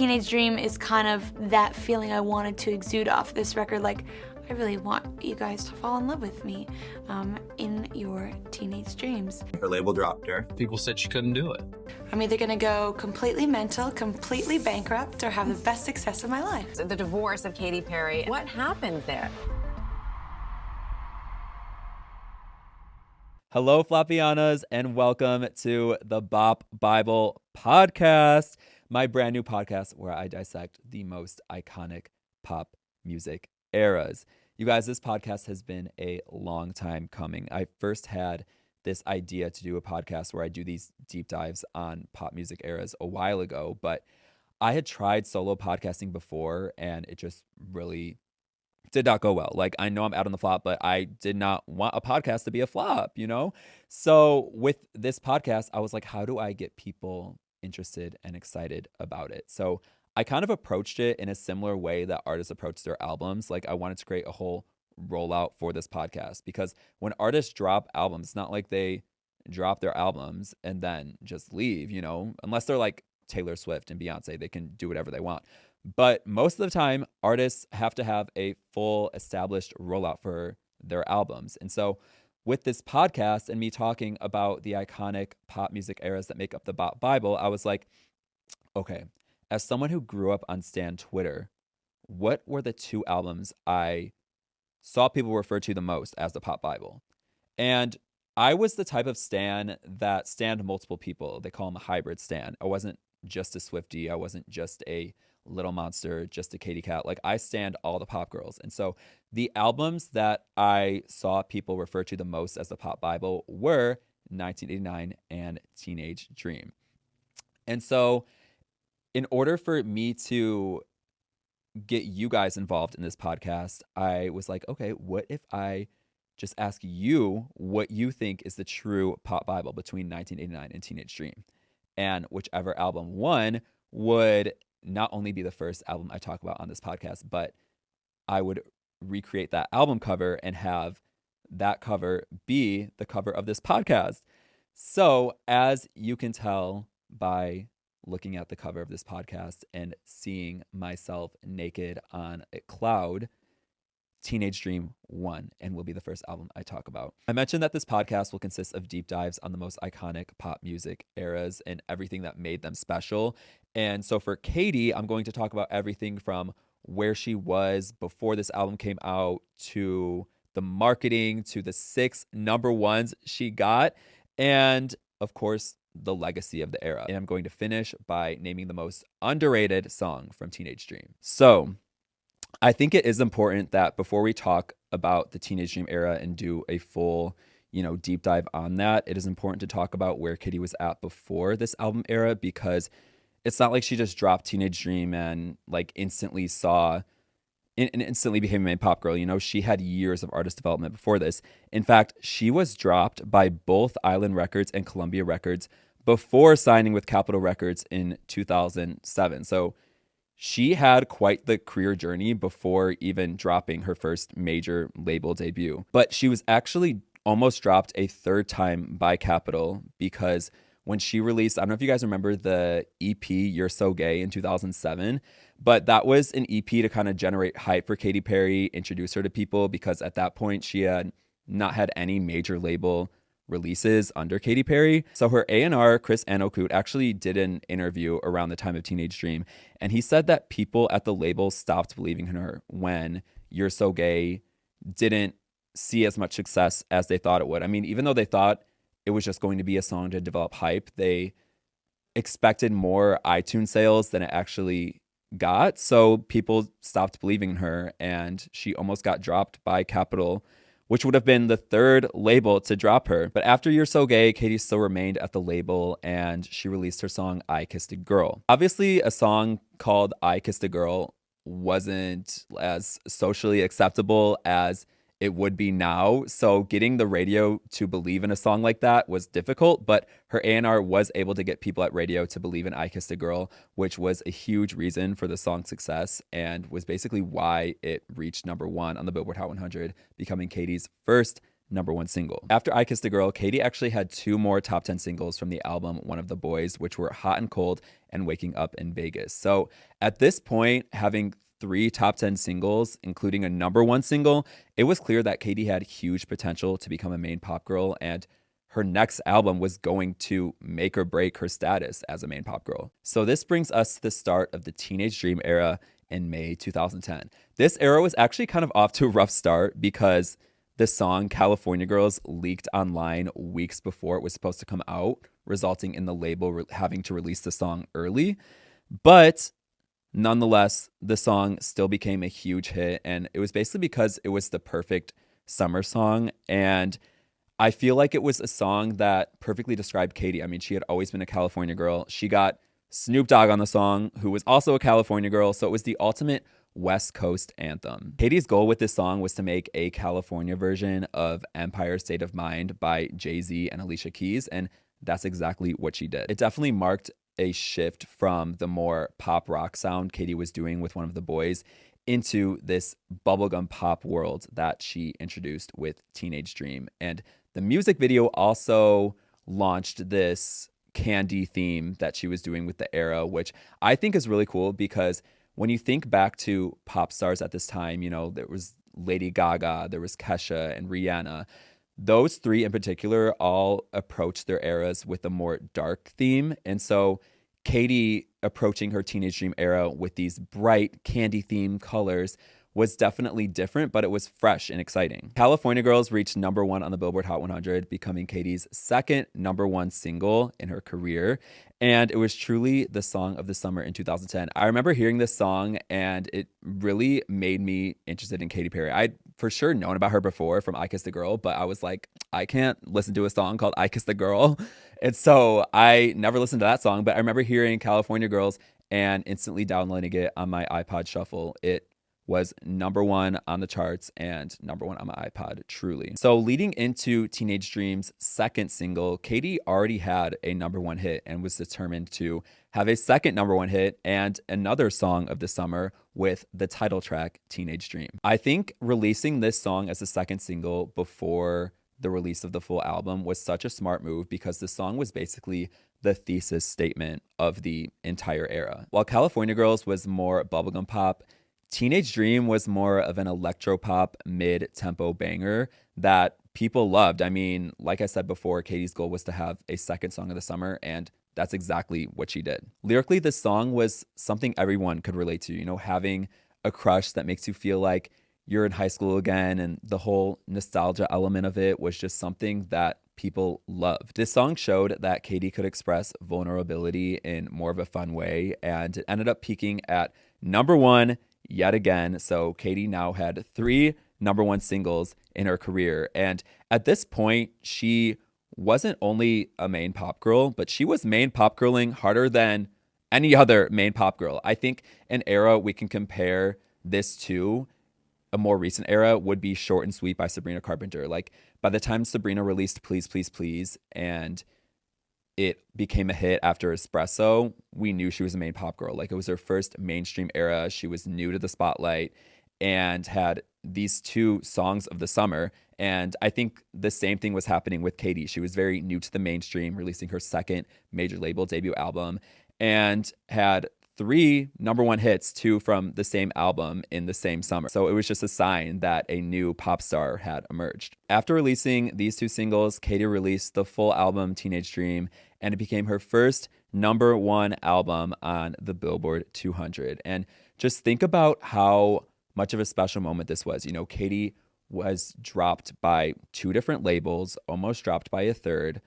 Teenage Dream is kind of that feeling I wanted to exude off this record. Like, I really want you guys to fall in love with me in your teenage dreams. Her label dropped her. People said she couldn't do it. I'm either gonna go completely mental, completely bankrupt, or have the best success of my life. The divorce of Katy Perry, what happened there? Hello, Floppianas, and welcome to the Bop Bible Podcast, my brand new podcast where I dissect the most iconic pop music eras. You guys, this podcast has been a long time coming. I first had this idea to do a podcast where I do these deep dives on pop music eras a while ago, but I had tried solo podcasting before and it just really did not go well. Like, I know I'm out on the flop, but I did not want a podcast to be a flop, you know? So with this podcast, I was like, how do I get people interested and excited about it? So I kind of approached it in a similar way that artists approach their albums. Like, I wanted to create a whole rollout for this podcast because when artists drop albums, it's not like they drop their albums and then just leave, you know, unless they're like Taylor Swift and Beyonce, they can do whatever they want. But most of the time, artists have to have a full established rollout for their albums. And so with this podcast and me talking about the iconic pop music eras that make up the Bop Bible, I was like, okay, as someone who grew up on Stan Twitter, what were the two albums I saw people refer to the most as the Pop Bible? And I was the type of Stan that stanned multiple people. They call him a hybrid Stan. I wasn't just a Swiftie. I wasn't just a Little Monster, just a Katy Cat. Like, I stand all the pop girls. And so the albums that I saw people refer to the most as the Pop Bible were 1989 and Teenage Dream. And so in order for me to get you guys involved in this podcast, I was like, okay, what if I just ask you what you think is the true Pop Bible between 1989 and Teenage Dream? And whichever album won would not only be the first album I talk about on this podcast, but I would recreate that album cover and have that cover be the cover of this podcast. So as you can tell by looking at the cover of this podcast and seeing myself naked on a cloud, Teenage Dream won and will be the first album I talk about. I mentioned that this podcast will consist of deep dives on the most iconic pop music eras and everything that made them special. And so for Katy, I'm going to talk about everything from where she was before this album came out to the marketing to the 6 number ones she got, and of course, the legacy of the era. And I'm going to finish by naming the most underrated song from Teenage Dream. So I think it is important that before we talk about the Teenage Dream era and do a full, deep dive on that, it is important to talk about where Katy was at before this album era, because it's not like she just dropped Teenage Dream and like instantly became a pop girl. She had years of artist development before this. In fact, she was dropped by both Island Records and Columbia Records before signing with Capitol Records in 2007. So she had quite the career journey before even dropping her first major label debut. But she was actually almost dropped a third time by Capitol, because when she released, I don't know if you guys remember the EP You're So Gay in 2007, but that was an EP to kind of generate hype for Katy Perry, introduce her to people, because at that point she had not had any major label releases under Katy Perry. So her A&R, Chris Anokut, actually did an interview around the time of Teenage Dream, and he said that people at the label stopped believing in her when You're So Gay didn't see as much success as they thought it would. I mean, even though they thought it was just going to be a song to develop hype, they expected more iTunes sales than it actually got. So people stopped believing in her, and she almost got dropped by Capitol, which would have been the third label to drop her. But after You're So Gay, Katy still remained at the label, and she released her song I Kissed a Girl. Obviously, a song called I Kissed a Girl wasn't as socially acceptable as it would be now. So getting the radio to believe in a song like that was difficult, but her A&R was able to get people at radio to believe in I Kissed a Girl, which was a huge reason for the song's success and was basically why it reached number 1 on the Billboard Hot 100, becoming Katy's first #1 single. After I Kissed a Girl, Katy actually had 2 more top 10 singles from the album One of the Boys, which were Hot and Cold and Waking Up in Vegas. So at this point, having 3 top 10 singles, including a #1 single, it was clear that Katy had huge potential to become a main pop girl, and her next album was going to make or break her status as a main pop girl. So this brings us to the start of the Teenage Dream era in May 2010. This era was actually kind of off to a rough start because the song California Girls leaked online weeks before it was supposed to come out, resulting in the label having to release the song early. But nonetheless, the song still became a huge hit, and it was basically because it was the perfect summer song. And I feel like it was a song that perfectly described Katy. I mean, she had always been a California girl. She got Snoop Dogg on the song, who was also a California girl. So it was the ultimate West Coast anthem. Katy's goal with this song was to make a California version of Empire State of Mind by Jay-Z and Alicia Keys, and that's exactly what she did. It definitely marked a shift from the more pop rock sound Katy was doing with One of the Boys into this bubblegum pop world that she introduced with Teenage Dream. And the music video also launched this candy theme that she was doing with the era, which I think is really cool because when you think back to pop stars at this time, you know, there was Lady Gaga, there was Kesha and Rihanna. Those 3 in particular all approached their eras with a more dark theme. And so Katy approaching her Teenage Dream era with these bright candy themed colors was definitely different, but it was fresh and exciting. California Girls reached #1 on the Billboard Hot 100, becoming Katy's second #1 single in her career. And it was truly the song of the summer in 2010. I remember hearing this song and it really made me interested in Katy Perry. I'd for sure known about her before from I Kissed a Girl, but I was like, I can't listen to a song called I Kissed a Girl. And so I never listened to that song, but I remember hearing California Girls and instantly downloading it on my iPod Shuffle. It was #1 on the charts and #1 on my iPod, truly. So leading into Teenage Dream's second single, Katy already had a #1 hit and was determined to have a second #1 hit and another song of the summer with the title track, Teenage Dream. I think releasing this song as a second single before the release of the full album was such a smart move because the song was basically the thesis statement of the entire era. While California Girls was more bubblegum pop, Teenage Dream was more of an electropop mid-tempo banger that people loved. I mean, like I said before, Katy's goal was to have a second song of the summer, and that's exactly what she did. Lyrically, this song was something everyone could relate to, you know, having a crush that makes you feel like you're in high school again, and the whole nostalgia element of it was just something that people loved. This song showed that Katy could express vulnerability in more of a fun way, and it ended up peaking at #1 yet again. So Katy now had 3 #1 singles in her career. And at this point, she wasn't only a main pop girl, but she was main pop girling harder than any other main pop girl. I think an era we can compare this to, a more recent era, would be Short and Sweet by Sabrina Carpenter. Like, by the time Sabrina released Please, Please, Please, and it became a hit after Espresso, we knew she was a main pop girl. Like, it was her first mainstream era. She was new to the spotlight and had these 2 songs of the summer. And I think the same thing was happening with Katy. She was very new to the mainstream, releasing her second major label debut album, and had 3 #1 hits, 2 from the same album in the same summer. So it was just a sign that a new pop star had emerged. After releasing these 2 singles, Katy released the full album Teenage Dream, and it became her first #1 album on the Billboard 200. And just think about how much of a special moment this was. You know, Katy was dropped by 2 different labels, almost dropped by a third,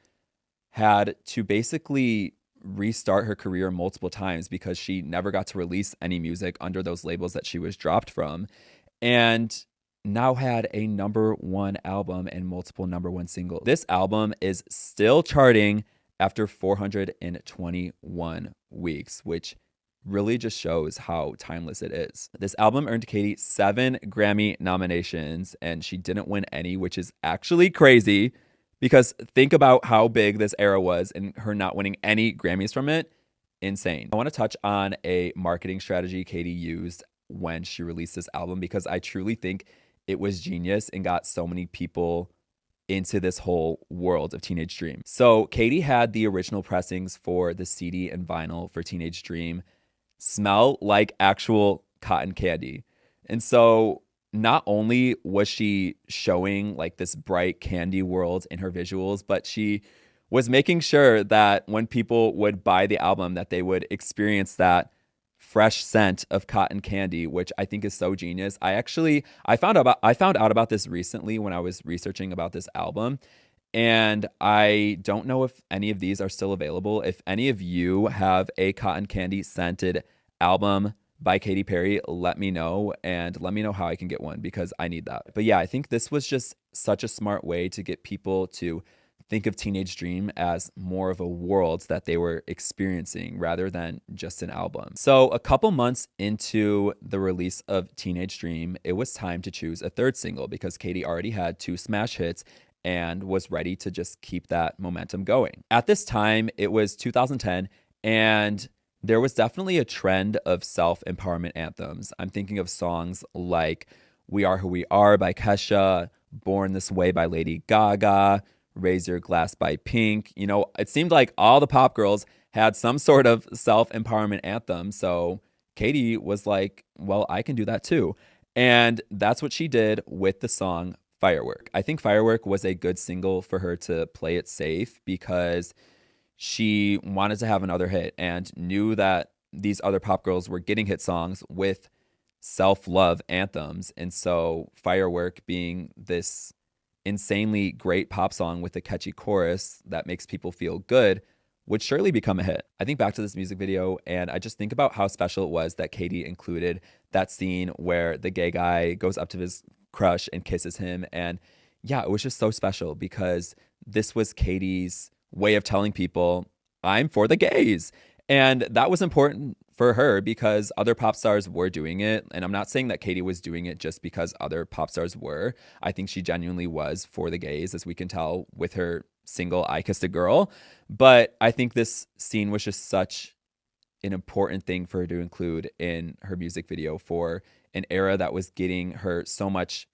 had to basically restart her career multiple times because she never got to release any music under those labels that she was dropped from, and now had a #1 album and multiple #1 singles. This album is still charting after 421 weeks, which really just shows how timeless it is. This album earned Katy 7 Grammy nominations, and she didn't win any, which is actually crazy. Because think about how big this era was and her not winning any Grammys from it. Insane. I want to touch on a marketing strategy Katy used when she released this album because I truly think it was genius and got so many people into this whole world of Teenage Dream. So Katy had the original pressings for the CD and vinyl for Teenage Dream smell like actual cotton candy. And so not only was she showing like this bright candy world in her visuals, but she was making sure that when people would buy the album that they would experience that fresh scent of cotton candy, which I think is so genius. I found out about this recently when I was researching about this album, and I don't know if any of these are still available. If any of you have a cotton candy scented album by Katy Perry, let me know, and let me know how I can get one, because I need that. But yeah, I think this was just such a smart way to get people to think of Teenage Dream as more of a world that they were experiencing rather than just an album. So a couple months into the release of Teenage Dream, it was time to choose a third single because Katy already had 2 smash hits and was ready to just keep that momentum going. At this time, it was 2010, and there was definitely a trend of self-empowerment anthems. I'm thinking of songs like We Are Who We Are by Kesha, Born This Way by Lady Gaga, Raise Your Glass by Pink. You know, it seemed like all the pop girls had some sort of self-empowerment anthem. So Katy was like, well, I can do that too. And that's what she did with the song Firework. I think Firework was a good single for her to play it safe because she wanted to have another hit and knew that these other pop girls were getting hit songs with self-love anthems. And so Firework, being this insanely great pop song with a catchy chorus that makes people feel good, would surely become a hit. I think back to this music video and I just think about how special it was that Katy included that scene where the gay guy goes up to his crush and kisses him. And yeah, it was just so special because this was Katy's way of telling people, I'm for the gays. And that was important for her because other pop stars were doing it. And I'm not saying that Katy was doing it just because other pop stars were. I think she genuinely was for the gays, as we can tell with her single I Kissed a Girl. But I think this scene was just such an important thing for her to include in her music video for an era that was getting her so much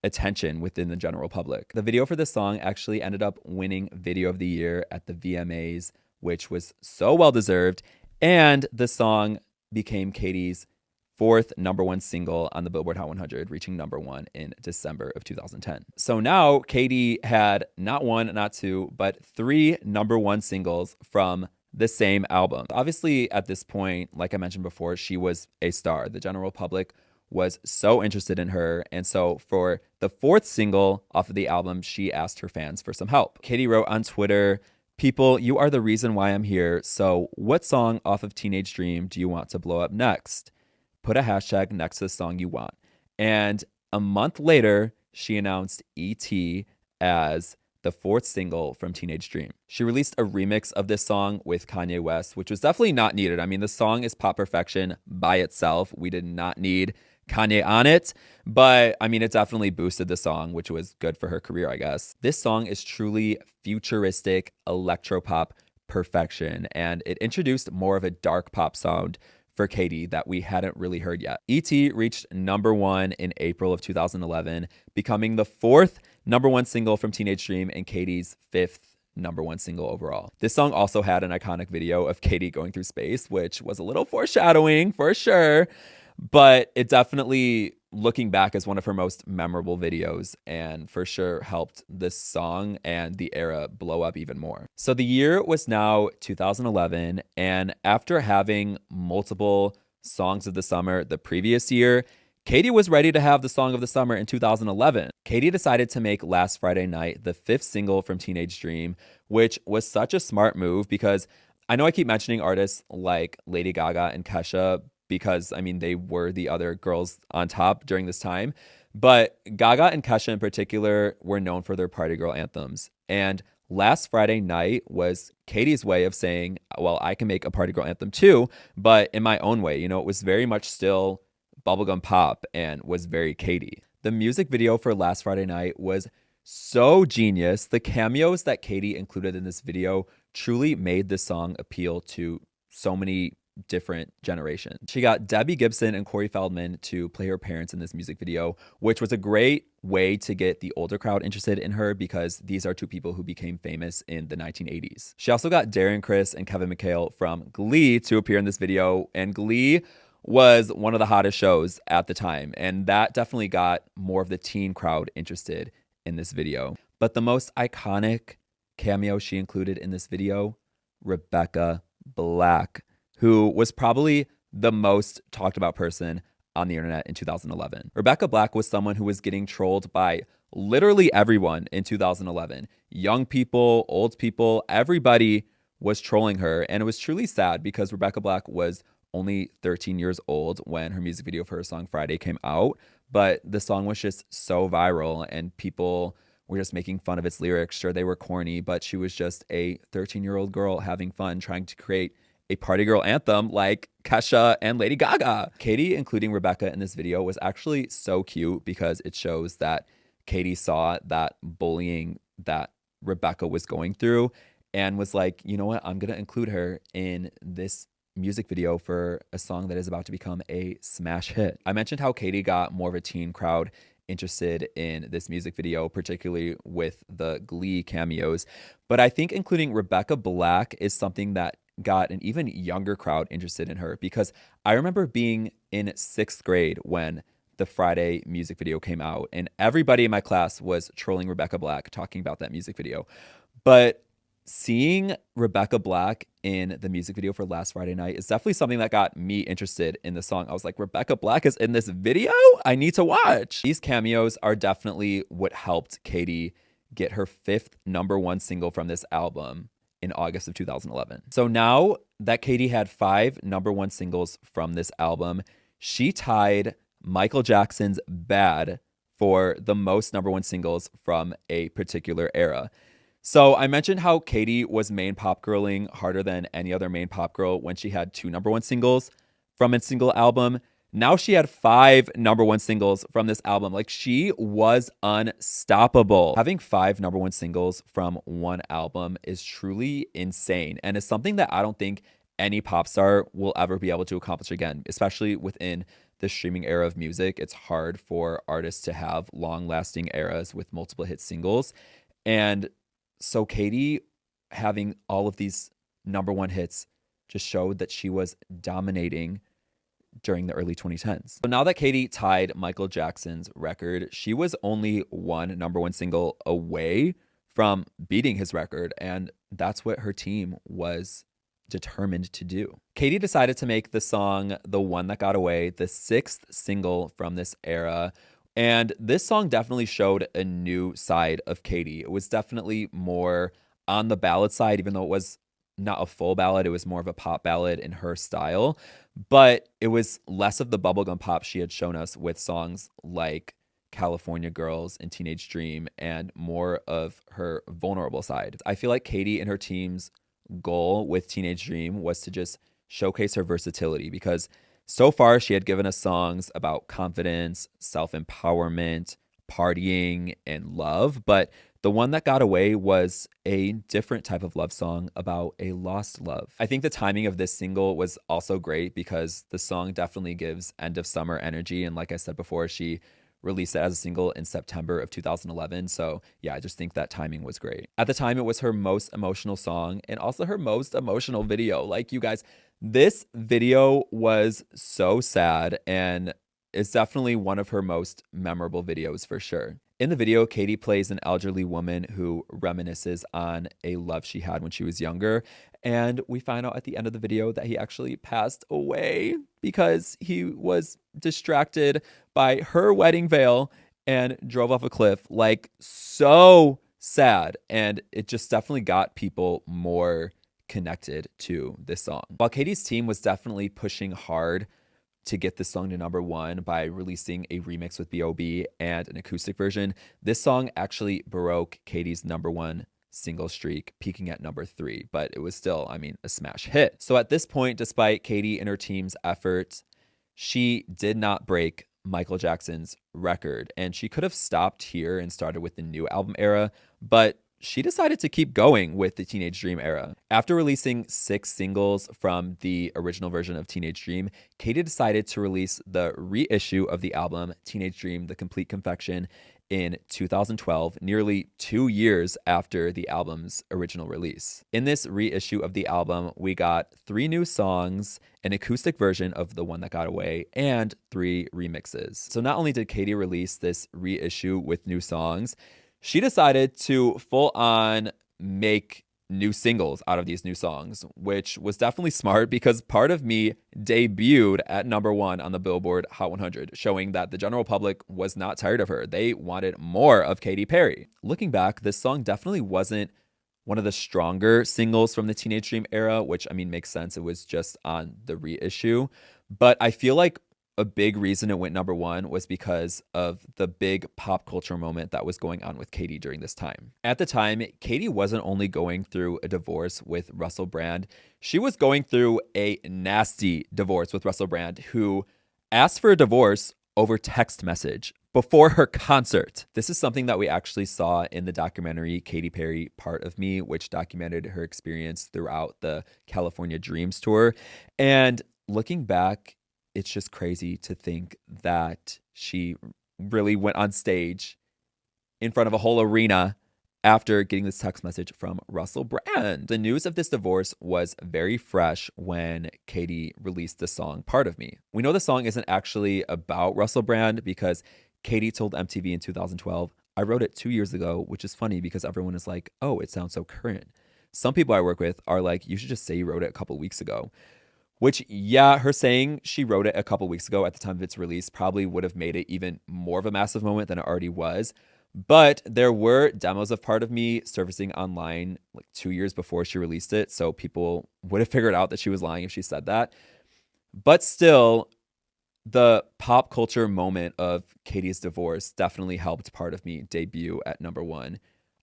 attention within the general public. The video for this song actually ended up winning Video of the Year at the VMAs, which was so well deserved. And the song became Katy's 4th #1 single on the Billboard Hot 100, reaching #1 in December of 2010. So now Katy had not 1, not 2, but 3 #1 singles from the same album. Obviously, at this point, like I mentioned before, she was a star. The general public was so interested in her. And so for the 4th single off of the album, she asked her fans for some help. Katy wrote on Twitter, "People, you are the reason why I'm here. So what song off of Teenage Dream do you want to blow up next? Put a hashtag next to the song you want." And a month later, she announced E.T. as the 4th single from Teenage Dream. She released a remix of this song with Kanye West, which was definitely not needed. I mean, the song is pop perfection by itself. We did not need Kanye on it, but I mean, it definitely boosted the song, which was good for her career, I guess. This song is truly futuristic electropop perfection, and it introduced more of a dark pop sound for Katy that we hadn't really heard yet. E.T. reached #1 in April of 2011, becoming the 4th #1 single from Teenage Dream and Katy's 5th #1 single overall. This song also had an iconic video of Katy going through space, which was a little foreshadowing for sure, but it definitely, looking back, is one of her most memorable videos and for sure helped this song and the era blow up even more. So the year was now 2011, and after having multiple songs of the summer the previous year, Katy was ready to have the song of the summer in 2011. Katy decided to make Last Friday Night the 5th single from Teenage Dream, which was such a smart move because I know I keep mentioning artists like Lady Gaga and Kesha because, I mean, they were the other girls on top during this time. But Gaga and Kesha in particular were known for their party girl anthems. And Last Friday Night was Katy's way of saying, well, I can make a party girl anthem too, but in my own way. You know, it was very much still bubblegum pop and was very Katy. The music video for Last Friday Night was so genius. The cameos that Katy included in this video truly made this song appeal to so many different generation. She got Debbie Gibson and Corey Feldman to play her parents in this music video, which was a great way to get the older crowd interested in her because these are two people who became famous in the 1980s. She also got Darren Criss and Kevin McHale from Glee to appear in this video, and Glee was one of the hottest shows at the time, and that definitely got more of the teen crowd interested in this video. But the most iconic cameo she included in this video, Rebecca Black, who was probably the most talked about person on the internet in 2011. Rebecca Black was someone who was getting trolled by literally everyone in 2011. Young people, old people, everybody was trolling her. And it was truly sad because Rebecca Black was only 13 years old when her music video for her song Friday came out. But the song was just so viral and people were just making fun of its lyrics. Sure, they were corny, but she was just a 13-year-old girl having fun trying to create a party girl anthem like Kesha and Lady Gaga. Katy including Rebecca in this video was actually so cute because it shows that Katy saw that bullying that Rebecca was going through and was like, you know what, I'm going to include her in this music video for a song that is about to become a smash hit. I mentioned how Katy got more of a teen crowd interested in this music video, particularly with the Glee cameos. But I think including Rebecca Black is something that got an even younger crowd interested in her because I remember being in 6th grade when the Friday music video came out and everybody in my class was trolling Rebecca Black talking about that music video. But seeing Rebecca Black in the music video for Last Friday Night is definitely something that got me interested in the song. I was like, Rebecca Black is in this video? I need to watch. These cameos are definitely what helped Katy get her 5th #1 single from this album in August of 2011. So now that Katy had 5 #1 singles from this album, she tied Michael Jackson's Bad for the most #1 singles from a particular era. So I mentioned how Katy was main pop girling harder than any other main pop girl when she had 2 #1 singles from a single album. Now she had 5 #1 singles from this album. Like, she was unstoppable. Having 5 #1 singles from one album is truly insane. And it's something that I don't think any pop star will ever be able to accomplish again, especially within the streaming era of music. It's hard for artists to have long-lasting eras with multiple hit singles. And so Katy having all of these #1 hits just showed that she was dominating during the early 2010s. So now that Katy tied Michael Jackson's record, she was only one #1 single away from beating his record, and that's what her team was determined to do. Katy decided to make the song The One That Got Away the 6th single from this era. And this song definitely showed a new side of Katy. It was definitely more on the ballad side, even though it was not a full ballad. It was more of a pop ballad in her style. But it was less of the bubblegum pop she had shown us with songs like California Girls and Teenage Dream, and more of her vulnerable side. I feel like Katy and her team's goal with Teenage Dream was to just showcase her versatility because so far, she had given us songs about confidence, self-empowerment, partying, and love. But The One That Got Away was a different type of love song about a lost love. I think the timing of this single was also great because the song definitely gives end of summer energy. And like I said before, she released it as a single in September of 2011. So yeah, I just think that timing was great. At the time, it was her most emotional song and also her most emotional video. Like, you guys, this video was so sad and it's definitely one of her most memorable videos for sure. In the video, Katy plays an elderly woman who reminisces on a love she had when she was younger. And we find out at the end of the video that he actually passed away because he was distracted by her wedding veil and drove off a cliff. Like, so sad. And it just definitely got people more connected to this song. While Katy's team was definitely pushing hard to get this song to #1 by releasing a remix with B.O.B. and an acoustic version, this song actually broke Katy's #1 single streak, peaking at #3, but it was still, I mean, a smash hit. So at this point, despite Katy and her team's efforts, she did not break Michael Jackson's record, and she could have stopped here and started with the new album era, but she decided to keep going with the Teenage Dream era. After releasing 6 singles from the original version of Teenage Dream, Katy decided to release the reissue of the album Teenage Dream: The Complete Confection in 2012, nearly 2 years after the album's original release. In this reissue of the album, we got 3 new songs, an acoustic version of The One That Got Away, and 3 remixes. So not only did Katy release this reissue with new songs, she decided to full on make new singles out of these new songs, which was definitely smart because Part of Me debuted at #1 on the Billboard Hot 100, showing that the general public was not tired of her. They wanted more of Katy Perry. Looking back, this song definitely wasn't one of the stronger singles from the Teenage Dream era, which, I mean, makes sense. It was just on the reissue. But I feel like a big reason it went #1 was because of the big pop culture moment that was going on with Katy during this time. At the time, Katy wasn't only going through a divorce with Russell Brand, she was going through a nasty divorce with Russell Brand, who asked for a divorce over text message before her concert. This is something that we actually saw in the documentary Katy Perry Part of Me, which documented her experience throughout the California Dreams tour. And looking back, it's just crazy to think that she really went on stage in front of a whole arena after getting this text message from Russell Brand. The news of this divorce was very fresh when Katy released the song Part of Me. We know the song isn't actually about Russell Brand because Katy told MTV in 2012, "I wrote it 2 years ago," which is funny because everyone is like, "Oh, it sounds so current." Some people I work with are like, "You should just say you wrote it a couple weeks ago." Which, yeah, her saying she wrote it a couple weeks ago at the time of its release probably would have made it even more of a massive moment than it already was. But there were demos of Part of Me surfacing online like 2 years before she released it. So people would have figured out that she was lying if she said that. But still, the pop culture moment of Katy's divorce definitely helped Part of Me debut at #1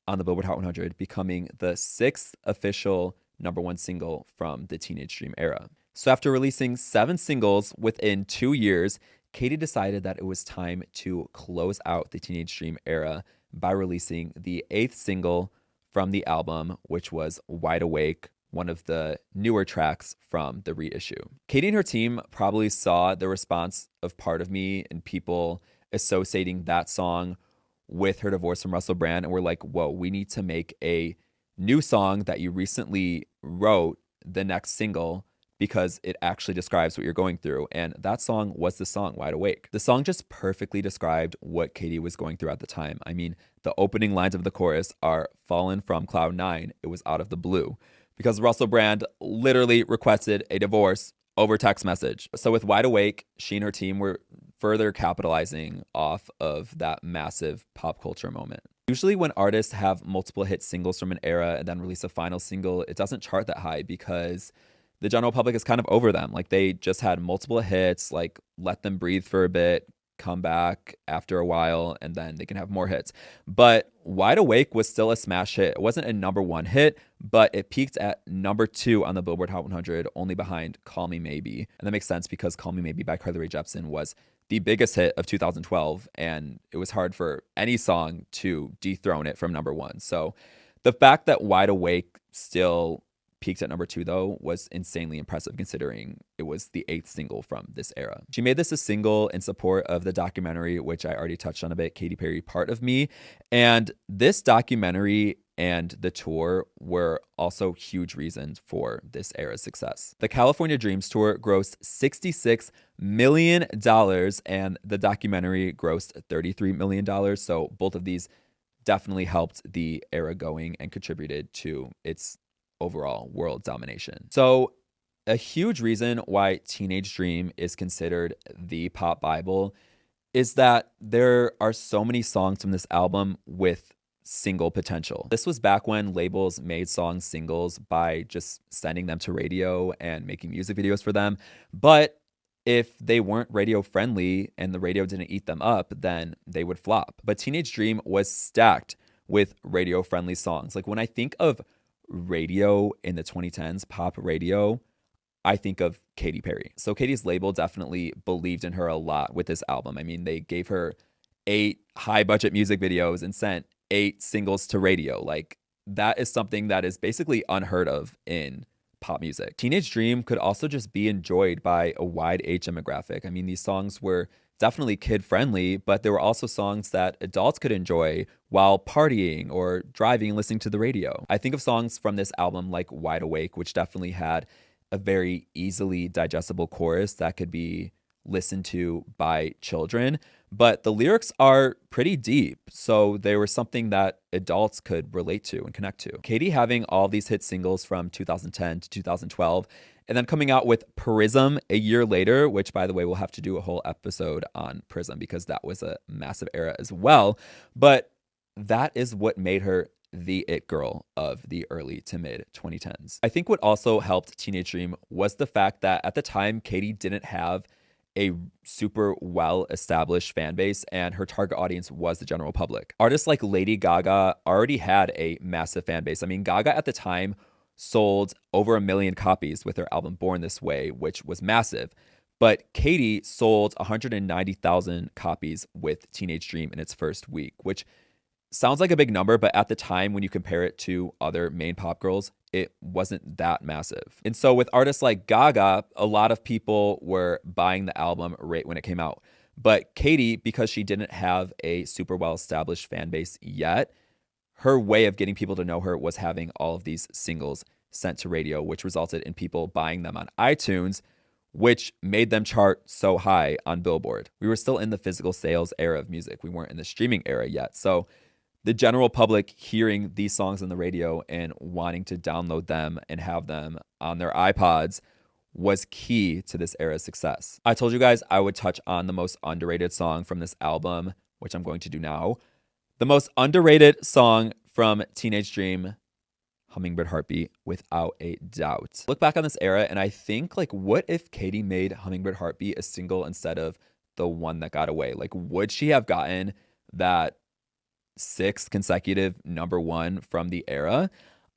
on the Billboard Hot 100, becoming the 6th official #1 single from the Teenage Dream era. So after releasing 7 singles within 2 years, Katy decided that it was time to close out the Teenage Dream era by releasing the 8th single from the album, which was Wide Awake, one of the newer tracks from the reissue. Katy and her team probably saw the response of Part of Me and people associating that song with her divorce from Russell Brand, and were like, whoa, we need to make a new song that you recently wrote the next single, because it actually describes what you're going through. And that song was the song Wide Awake. The song just perfectly described what Katy was going through at the time. I mean, the opening lines of the chorus are "Fallen from Cloud 9, it was out of the blue," because Russell Brand literally requested a divorce over text message. So with Wide Awake, she and her team were further capitalizing off of that massive pop culture moment. Usually when artists have multiple hit singles from an era and then release a final single, it doesn't chart that high because the general public is kind of over them. Like, they just had multiple hits, like let them breathe for a bit, come back after a while, and then they can have more hits. But Wide Awake was still a smash hit. It wasn't a #1 hit, but it peaked at #2 on the Billboard Hot 100, only behind Call Me Maybe. And that makes sense because Call Me Maybe by Carly Rae Jepsen was the biggest hit of 2012, and it was hard for any song to dethrone it from #1. So the fact that Wide Awake still peaked at #2, though, was insanely impressive considering it was the 8th single from this era. She made this a single in support of the documentary, which I already touched on a bit, Katy Perry Part of Me. And this documentary and the tour were also huge reasons for this era's success. The California Dreams tour grossed $66 million, and the documentary grossed $33 million. So both of these definitely helped the era going and contributed to its overall world domination. So a huge reason why Teenage Dream is considered the pop Bible is that there are so many songs from this album with single potential. This was back when labels made songs singles by just sending them to radio and making music videos for them. But if they weren't radio friendly and the radio didn't eat them up, then they would flop. But Teenage Dream was stacked with radio friendly songs. Like, when I think of radio in the 2010s, pop radio, I think of Katy Perry. So Katy's label definitely believed in her a lot with this album. I mean, they gave her 8 high budget music videos and sent 8 singles to radio. Like, that is something that is basically unheard of in pop music. Teenage Dream could also just be enjoyed by a wide age demographic. I mean, these songs were definitely kid friendly, but there were also songs that adults could enjoy while partying or driving and listening to the radio. I think of songs from this album like Wide Awake, which definitely had a very easily digestible chorus that could be listened to by children, but the lyrics are pretty deep, so they were something that adults could relate to and connect to. Katy having all these hit singles from 2010 to 2012, and then coming out with Prism a year later, which, by the way, we'll have to do a whole episode on Prism because that was a massive era as well. But that is what made her the it girl of the early to mid 2010s. I think what also helped Teenage Dream was the fact that at the time, Katy didn't have a super well-established fan base, and her target audience was the general public. Artists like Lady Gaga already had a massive fan base. I mean, Gaga at the time sold over 1 million copies with her album Born This Way, which was massive. But Katy sold 190,000 copies with Teenage Dream in its first week, which sounds like a big number, but at the time, when you compare it to other main pop girls, it wasn't that massive. And so with artists like Gaga, a lot of people were buying the album right when it came out. But Katy, because she didn't have a super well-established fan base yet, her way of getting people to know her was having all of these singles sent to radio, which resulted in people buying them on iTunes, which made them chart so high on Billboard. We were still in the physical sales era of music. We weren't in the streaming era yet. So the general public hearing these songs on the radio and wanting to download them and have them on their iPods was key to this era's success. I told you guys I would touch on the most underrated song from this album, which I'm going to do now. The most underrated song from Teenage Dream, Hummingbird Heartbeat, without a doubt. Look back on this era and I think, like, what if Katy made Hummingbird Heartbeat a single instead of the one that got away? Like, would she have gotten that 6th consecutive #1 from the era?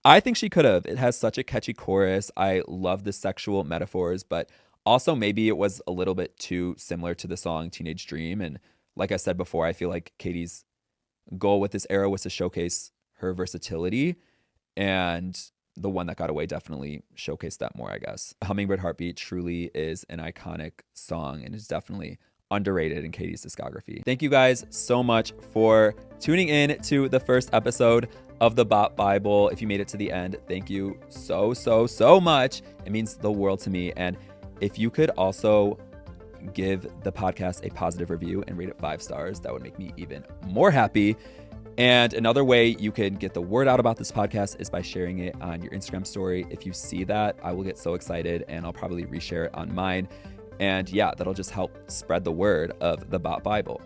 I think she could have. It has such a catchy chorus. I love the sexual metaphors, but also maybe it was a little bit too similar to the song Teenage Dream. And like I said before, I feel like Katy's goal with this era was to showcase her versatility, and the one that got away definitely showcased that more, I guess. Hummingbird Heartbeat truly is an iconic song and is definitely underrated in Katy's discography. Thank you guys so much for tuning in to the first episode of the Bop Bible. If you made it to the end, thank you so much. It means the world to me. And if you could also give the podcast a positive review and rate it 5 stars, that would make me even more happy. And another way you can get the word out about this podcast is by sharing it on your Instagram story. If you see that, I will get so excited and I'll probably reshare it on mine. And yeah, that'll just help spread the word of the Bop Bible.